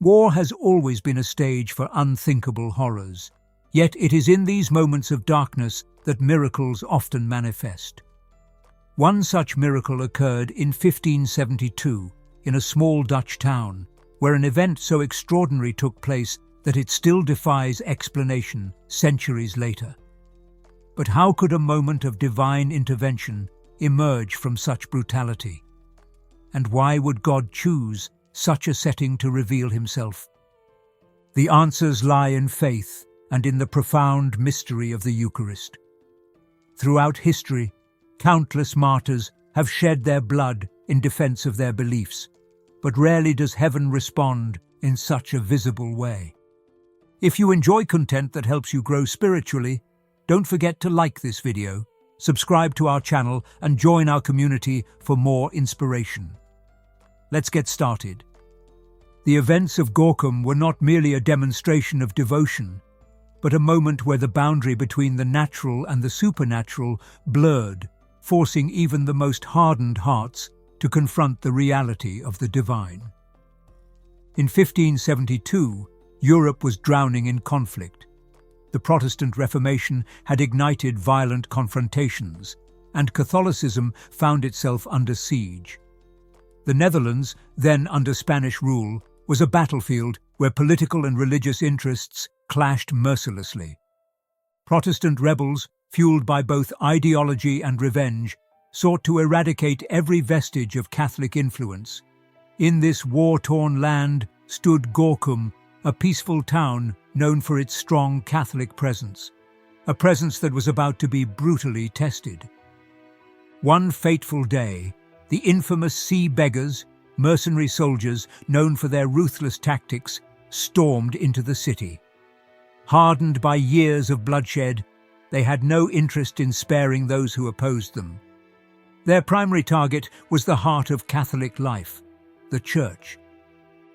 War has always been a stage for unthinkable horrors, yet it is in these moments of darkness that miracles often manifest. One such miracle occurred in 1572 in a small Dutch town, where an event so extraordinary took place that it still defies explanation centuries later. But how could a moment of divine intervention emerge from such brutality? And why would God choose such a setting to reveal himself? The answers lie in faith and in the profound mystery of the Eucharist. Throughout history, countless martyrs have shed their blood in defense of their beliefs, but rarely does heaven respond in such a visible way. If you enjoy content that helps you grow spiritually, don't forget to like this video, subscribe to our channel, and join our community for more inspiration. Let's get started. The events of Gorkum were not merely a demonstration of devotion, but a moment where the boundary between the natural and the supernatural blurred, forcing even the most hardened hearts to confront the reality of the divine. In 1572, Europe was drowning in conflict. The Protestant Reformation had ignited violent confrontations, and Catholicism found itself under siege. The Netherlands, then under Spanish rule, was a battlefield where political and religious interests clashed mercilessly. Protestant rebels, fueled by both ideology and revenge, sought to eradicate every vestige of Catholic influence. In this war-torn land stood Gorkum, a peaceful town known for its strong Catholic presence, a presence that was about to be brutally tested. One fateful day, the infamous sea beggars, mercenary soldiers known for their ruthless tactics, stormed into the city. Hardened by years of bloodshed, they had no interest in sparing those who opposed them. Their primary target was the heart of Catholic life, the Church.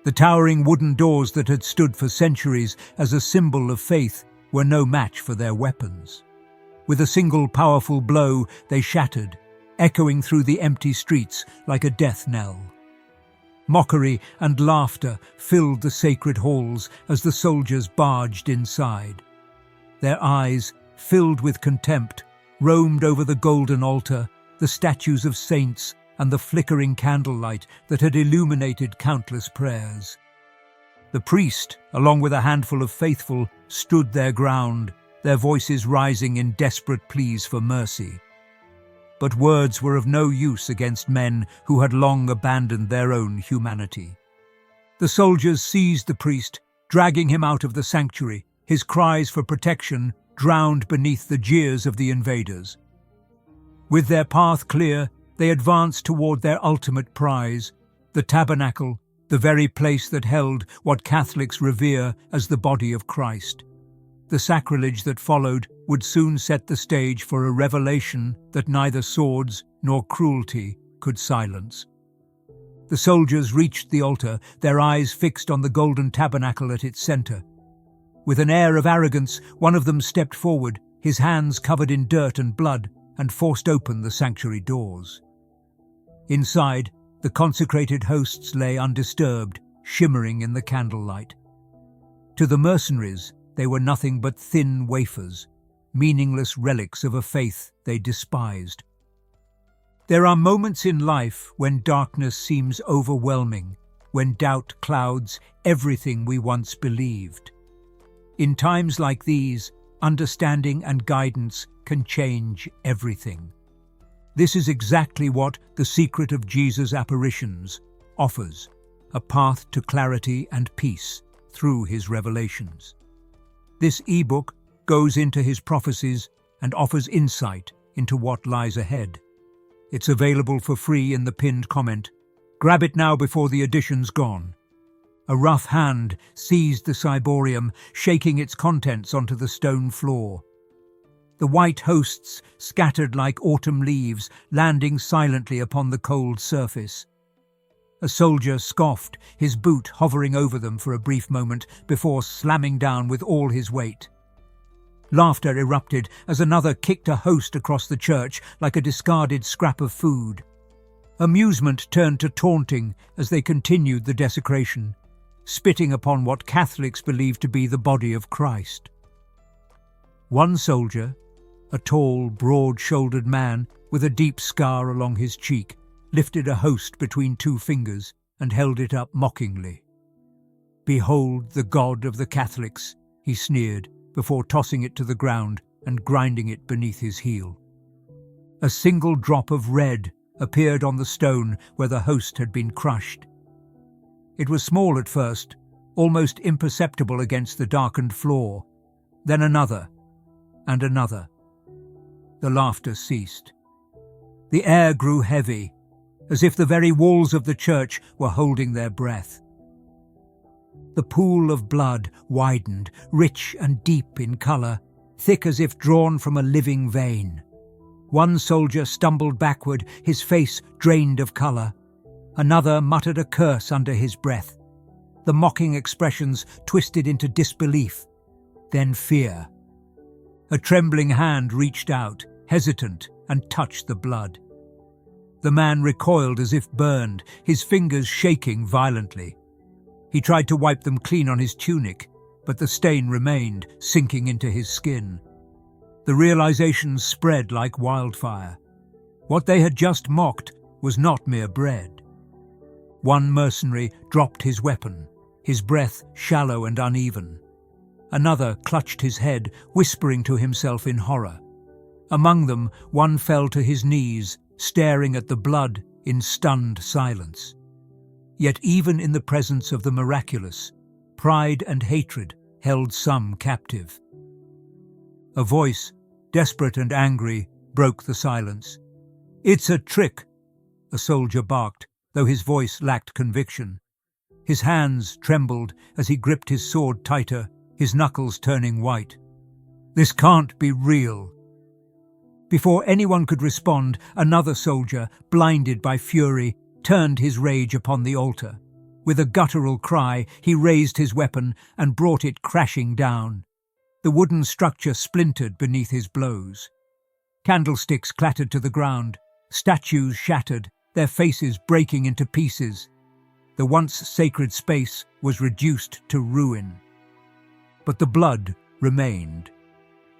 The towering wooden doors that had stood for centuries as a symbol of faith were no match for their weapons. With a single powerful blow, they shattered, echoing through the empty streets like a death knell. Mockery and laughter filled the sacred halls as the soldiers barged inside. Their eyes, filled with contempt, roamed over the golden altar, the statues of saints, and the flickering candlelight that had illuminated countless prayers. The priest, along with a handful of faithful, stood their ground, their voices rising in desperate pleas for mercy. But words were of no use against men who had long abandoned their own humanity. The soldiers seized the priest, dragging him out of the sanctuary, his cries for protection drowned beneath the jeers of the invaders. With their path clear, they advanced toward their ultimate prize, the tabernacle, the very place that held what Catholics revere as the body of Christ. The sacrilege that followed would soon set the stage for a revelation that neither swords nor cruelty could silence. The soldiers reached the altar, their eyes fixed on the golden tabernacle at its center. With an air of arrogance, one of them stepped forward, his hands covered in dirt and blood, and forced open the sanctuary doors. Inside, the consecrated hosts lay undisturbed, shimmering in the candlelight. To the mercenaries, they were nothing but thin wafers, meaningless relics of a faith they despised. There are moments in life when darkness seems overwhelming, when doubt clouds everything we once believed. In times like these, understanding and guidance can change everything. This is exactly what The Secret of Jesus' Apparitions offers, a path to clarity and peace through his revelations. This ebook goes into his prophecies and offers insight into what lies ahead. It's available for free in the pinned comment. Grab it now before the edition's gone. A rough hand seized the ciborium, shaking its contents onto the stone floor. The white hosts scattered like autumn leaves, landing silently upon the cold surface. A soldier scoffed, his boot hovering over them for a brief moment before slamming down with all his weight. Laughter erupted as another kicked a host across the church like a discarded scrap of food. Amusement turned to taunting as they continued the desecration. spitting upon what Catholics believe to be the body of Christ. One soldier, a tall, broad-shouldered man with a deep scar along his cheek, lifted a host between two fingers and held it up mockingly. "Behold the God of the Catholics," he sneered, before tossing it to the ground and grinding it beneath his heel. A single drop of red appeared on the stone where the host had been crushed. It was small at first, almost imperceptible against the darkened floor, then another, and another. The laughter ceased. The air grew heavy, as if the very walls of the church were holding their breath. The pool of blood widened, rich and deep in colour, thick as if drawn from a living vein. One soldier stumbled backward, his face drained of colour. Another muttered a curse under his breath. The mocking expressions twisted into disbelief, then fear. A trembling hand reached out, hesitant, and touched the blood. The man recoiled as if burned, his fingers shaking violently. He tried to wipe them clean on his tunic, but the stain remained, sinking into his skin. The realization spread like wildfire. What they had just mocked was not mere bread. One mercenary dropped his weapon, his breath shallow and uneven. Another clutched his head, whispering to himself in horror. Among them, one fell to his knees, staring at the blood in stunned silence. Yet even in the presence of the miraculous, pride and hatred held some captive. A voice, desperate and angry, broke the silence. "It's a trick," a soldier barked, though his voice lacked conviction. His hands trembled as he gripped his sword tighter, his knuckles turning white. "This can't be real." Before anyone could respond, another soldier, blinded by fury, turned his rage upon the altar. With a guttural cry, he raised his weapon and brought it crashing down. The wooden structure splintered beneath his blows. Candlesticks clattered to the ground, statues shattered, their faces breaking into pieces. The once sacred space was reduced to ruin. But the blood remained.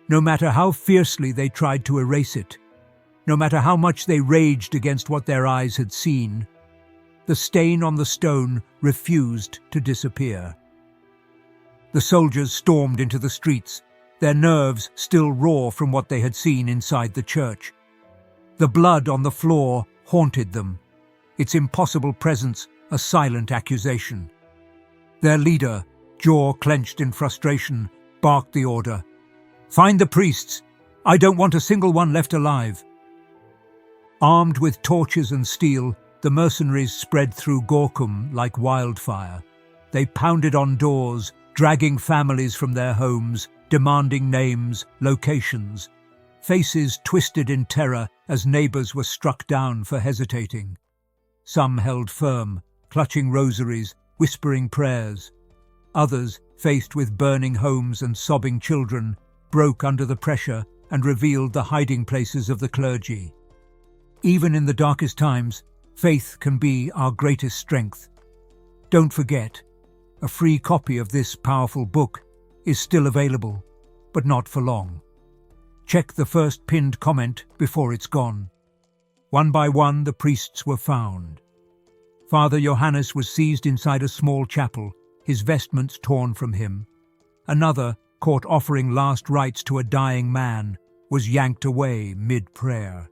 No matter how fiercely they tried to erase it, no matter how much they raged against what their eyes had seen, the stain on the stone refused to disappear. The soldiers stormed into the streets, their nerves still raw from what they had seen inside the church. The blood on the floor haunted them, its impossible presence a silent accusation. Their leader, jaw clenched in frustration, barked the order. "Find the priests! I don't want a single one left alive." Armed with torches and steel, the mercenaries spread through Gorkum like wildfire. They pounded on doors, dragging families from their homes, demanding names, locations. Faces twisted in terror as neighbours were struck down for hesitating. Some held firm, clutching rosaries, whispering prayers. Others, faced with burning homes and sobbing children, broke under the pressure and revealed the hiding places of the clergy. Even in the darkest times, faith can be our greatest strength. Don't forget, a free copy of this powerful book is still available, but not for long. Check the first pinned comment before it's gone. One by one, the priests were found. Father Johannes was seized inside a small chapel, his vestments torn from him. Another, caught offering last rites to a dying man, was yanked away mid-prayer.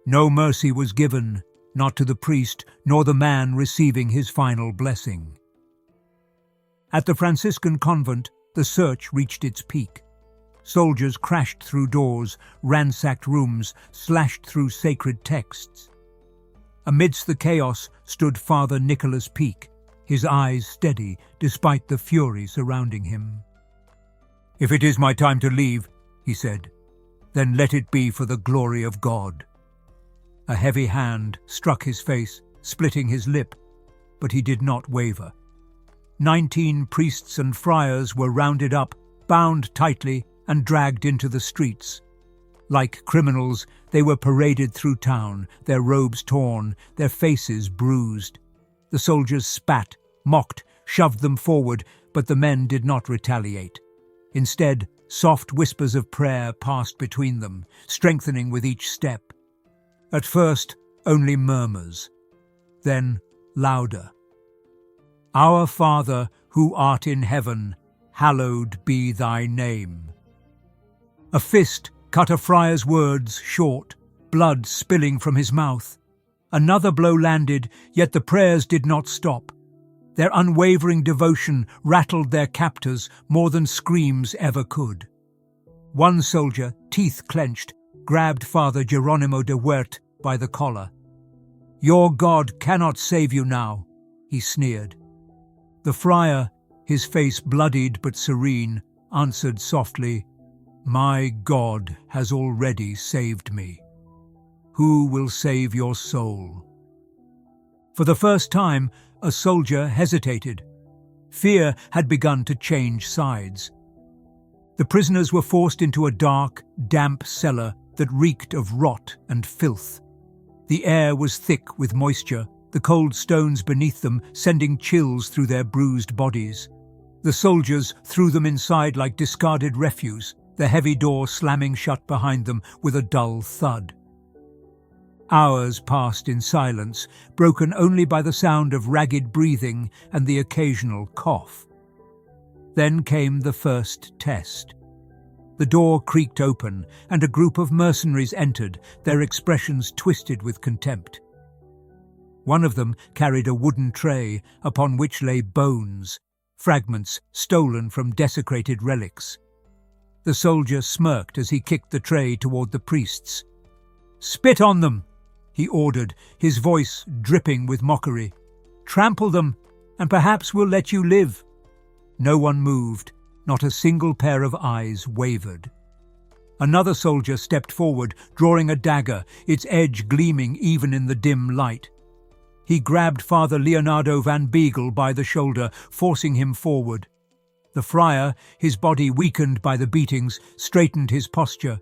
No mercy was given, not to the priest nor the man receiving his final blessing. At the Franciscan convent, the search reached its peak. Soldiers crashed through doors, ransacked rooms, slashed through sacred texts. Amidst the chaos stood Father Nicholas Peake, his eyes steady despite the fury surrounding him. "If it is my time to leave," he said, "then let it be for the glory of God." A heavy hand struck his face, splitting his lip, but he did not waver. 19 priests and friars were rounded up, bound tightly, and dragged into the streets. Like criminals, they were paraded through town, their robes torn, their faces bruised. The soldiers spat, mocked, shoved them forward, but the men did not retaliate. Instead, soft whispers of prayer passed between them, strengthening with each step. At first, only murmurs, then louder. Our Father, who art in heaven, hallowed be thy name. A fist cut a friar's words short, blood spilling from his mouth. Another blow landed, yet the prayers did not stop. Their unwavering devotion rattled their captors more than screams ever could. One soldier, teeth clenched, grabbed Father Geronimo de Huert by the collar. "Your God cannot save you now," he sneered. The friar, his face bloodied but serene, answered softly, "My God has already saved me. Who will save your soul?" For the first time, a soldier hesitated. Fear had begun to change sides. The prisoners were forced into a dark, damp cellar that reeked of rot and filth. The air was thick with moisture, the cold stones beneath them sending chills through their bruised bodies. The soldiers threw them inside like discarded refuse, the heavy door slamming shut behind them with a dull thud. Hours passed in silence, broken only by the sound of ragged breathing and the occasional cough. Then came the first test. The door creaked open, and a group of mercenaries entered, their expressions twisted with contempt. One of them carried a wooden tray upon which lay bones, fragments stolen from desecrated relics. The soldier smirked as he kicked the tray toward the priests. "Spit on them!" he ordered, his voice dripping with mockery. "Trample them, and perhaps we'll let you live." No one moved, not a single pair of eyes wavered. Another soldier stepped forward, drawing a dagger, its edge gleaming even in the dim light. He grabbed Father Leonardo van Beagle by the shoulder, forcing him forward. The friar, his body weakened by the beatings, straightened his posture.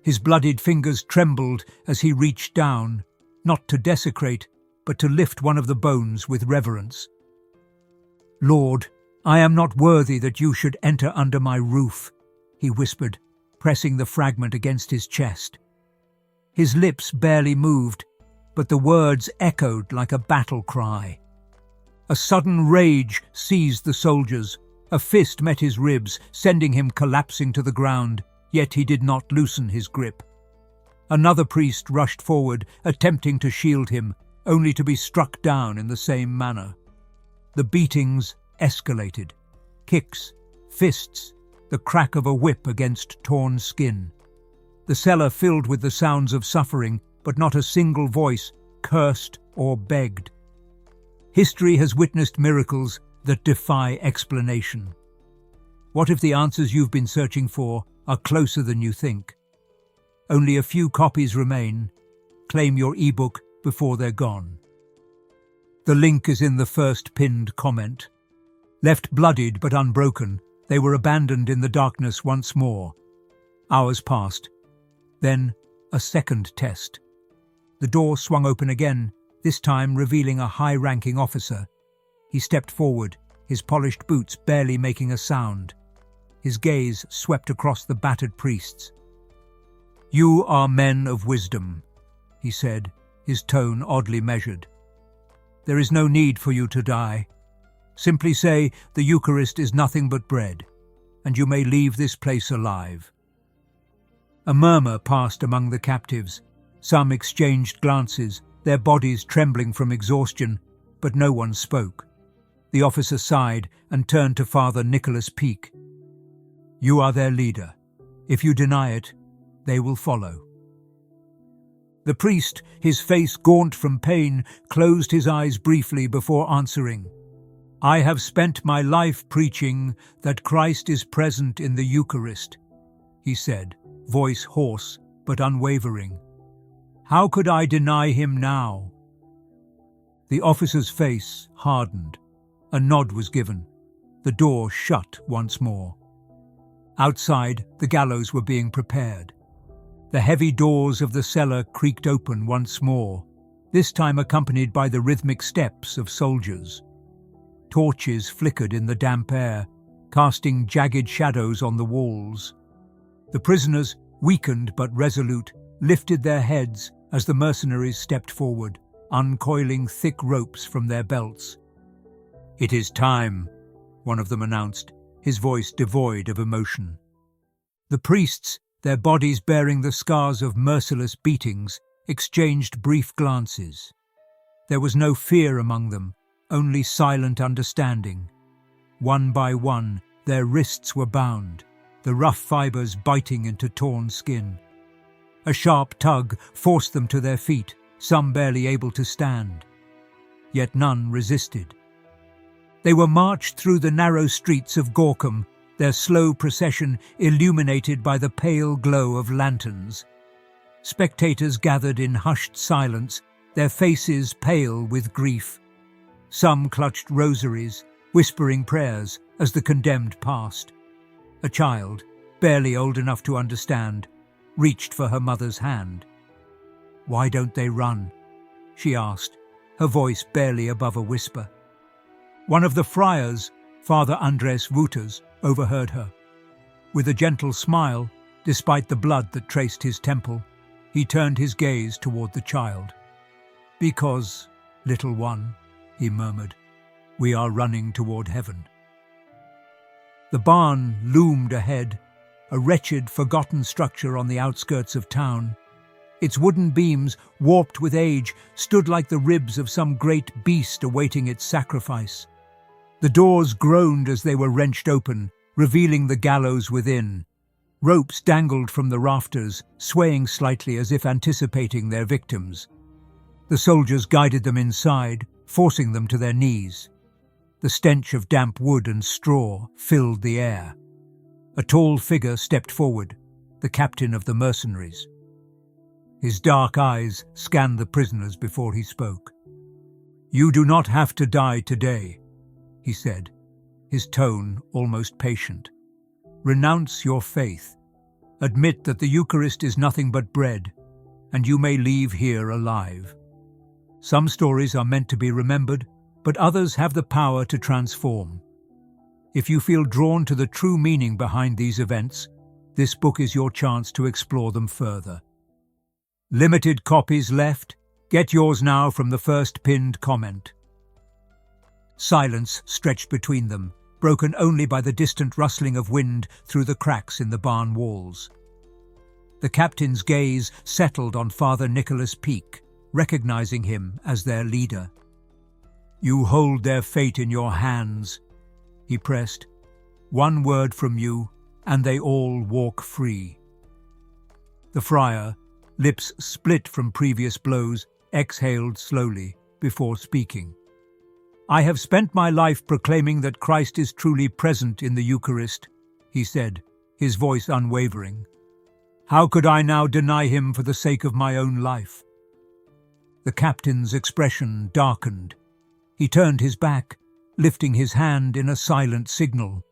His bloodied fingers trembled as he reached down, not to desecrate, but to lift one of the bones with reverence. "Lord, I am not worthy that you should enter under my roof," he whispered, pressing the fragment against his chest. His lips barely moved, but the words echoed like a battle cry. A sudden rage seized the soldiers. A fist met his ribs, sending him collapsing to the ground, yet he did not loosen his grip. Another priest rushed forward, attempting to shield him, only to be struck down in the same manner. The beatings escalated. Kicks, fists, the crack of a whip against torn skin. The cellar filled with the sounds of suffering, but not a single voice cursed or begged. History has witnessed miracles that defy explanation. What if the answers you've been searching for are closer than you think? Only a few copies remain. Claim your ebook before they're gone. The link is in the first pinned comment. Left bloodied but unbroken, they were abandoned in the darkness once more. Hours passed. Then, a second test. The door swung open again, this time revealing a high-ranking officer. He stepped forward, his polished boots barely making a sound. His gaze swept across the battered priests. "You are men of wisdom," he said, his tone oddly measured. "There is no need for you to die. Simply say the Eucharist is nothing but bread, and you may leave this place alive." A murmur passed among the captives. Some exchanged glances, their bodies trembling from exhaustion, but no one spoke. The officer sighed and turned to Father Nicholas Peake. "You are their leader. If you deny it, they will follow." The priest, his face gaunt from pain, closed his eyes briefly before answering. "I have spent my life preaching that Christ is present in the Eucharist," he said, voice hoarse but unwavering. "How could I deny him now?" The officer's face hardened. A nod was given. The door shut once more. Outside, the gallows were being prepared. The heavy doors of the cellar creaked open once more, this time accompanied by the rhythmic steps of soldiers. Torches flickered in the damp air, casting jagged shadows on the walls. The prisoners, weakened but resolute, lifted their heads as the mercenaries stepped forward, uncoiling thick ropes from their belts. "It is time," one of them announced, his voice devoid of emotion. The priests, their bodies bearing the scars of merciless beatings, exchanged brief glances. There was no fear among them, only silent understanding. One by one, their wrists were bound, the rough fibers biting into torn skin. A sharp tug forced them to their feet, some barely able to stand. Yet none resisted. They were marched through the narrow streets of Gorkum, their slow procession illuminated by the pale glow of lanterns. Spectators gathered in hushed silence, their faces pale with grief. Some clutched rosaries, whispering prayers as the condemned passed. A child, barely old enough to understand, reached for her mother's hand. "Why don't they run?" she asked, her voice barely above a whisper. One of the friars, Father Andres Vutas, overheard her. With a gentle smile, despite the blood that traced his temple, he turned his gaze toward the child. "Because, little one," he murmured, "we are running toward heaven." The barn loomed ahead, a wretched, forgotten structure on the outskirts of town. Its wooden beams, warped with age, stood like the ribs of some great beast awaiting its sacrifice. The doors groaned as they were wrenched open, revealing the gallows within. Ropes dangled from the rafters, swaying slightly as if anticipating their victims. The soldiers guided them inside, forcing them to their knees. The stench of damp wood and straw filled the air. A tall figure stepped forward, the captain of the mercenaries. His dark eyes scanned the prisoners before he spoke. "You do not have to die today," he said, his tone almost patient. "Renounce your faith. Admit that the Eucharist is nothing but bread, and you may leave here alive. Some stories are meant to be remembered, but others have the power to transform. If you feel drawn to the true meaning behind these events, this book is your chance to explore them further. Limited copies left. Get yours now from the first pinned comment." Silence stretched between them, broken only by the distant rustling of wind through the cracks in the barn walls. The captain's gaze settled on Father Nicholas Peake, recognizing him as their leader. "You hold their fate in your hands," he pressed. "One word from you, and they all walk free." The friar, lips split from previous blows, exhaled slowly before speaking. "I have spent my life proclaiming that Christ is truly present in the Eucharist," he said, his voice unwavering. "How could I now deny him for the sake of my own life?" The captain's expression darkened. He turned his back, lifting his hand in a silent signal.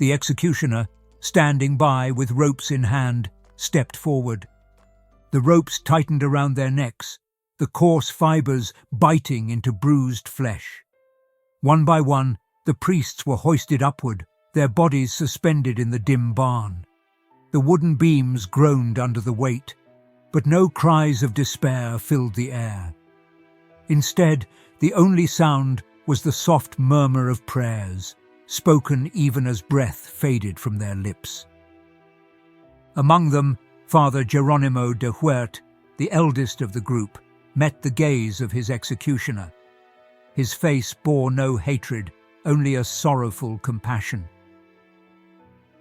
The executioner, standing by with ropes in hand, stepped forward. The ropes tightened around their necks, the coarse fibers biting into bruised flesh. One by one, the priests were hoisted upward, their bodies suspended in the dim barn. The wooden beams groaned under the weight, but no cries of despair filled the air. Instead, the only sound was the soft murmur of prayers, spoken even as breath faded from their lips. Among them, Father Geronimo de Huert, the eldest of the group, met the gaze of his executioner. His face bore no hatred, only a sorrowful compassion.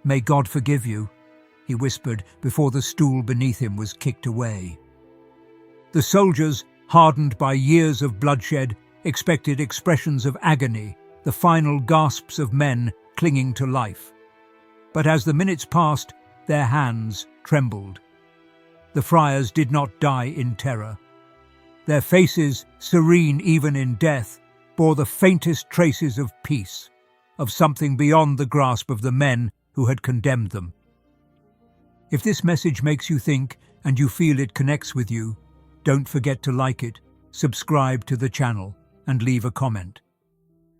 "May God forgive you," he whispered before the stool beneath him was kicked away. The soldiers, hardened by years of bloodshed, expected expressions of agony, the final gasps of men clinging to life. But as the minutes passed, their hands trembled. The friars did not die in terror. Their faces, serene even in death, bore the faintest traces of peace, of something beyond the grasp of the men who had condemned them. If this message makes you think and you feel it connects with you, don't forget to like it, subscribe to the channel, and leave a comment.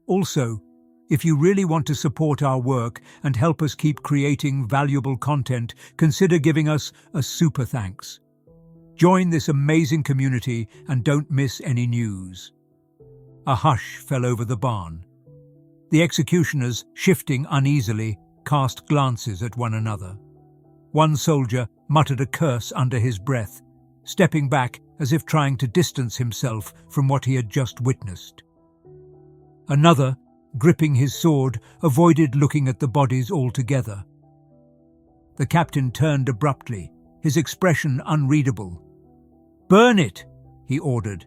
Also, if you really want to support our work and help us keep creating valuable content, consider giving us a super thanks. Join this amazing community and don't miss any news. A hush fell over the barn. The executioners, shifting uneasily, cast glances at one another. One soldier muttered a curse under his breath, stepping back as if trying to distance himself from what he had just witnessed. Another, gripping his sword, avoided looking at the bodies altogether. The captain turned abruptly, his expression unreadable. "Burn it," he ordered.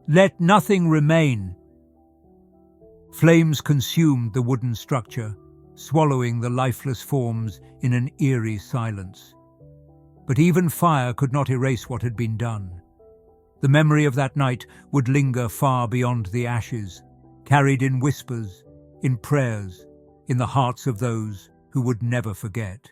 "Let nothing remain." Flames consumed the wooden structure, swallowing the lifeless forms in an eerie silence. But even fire could not erase what had been done. The memory of that night would linger far beyond the ashes, carried in whispers, in prayers, in the hearts of those who would never forget.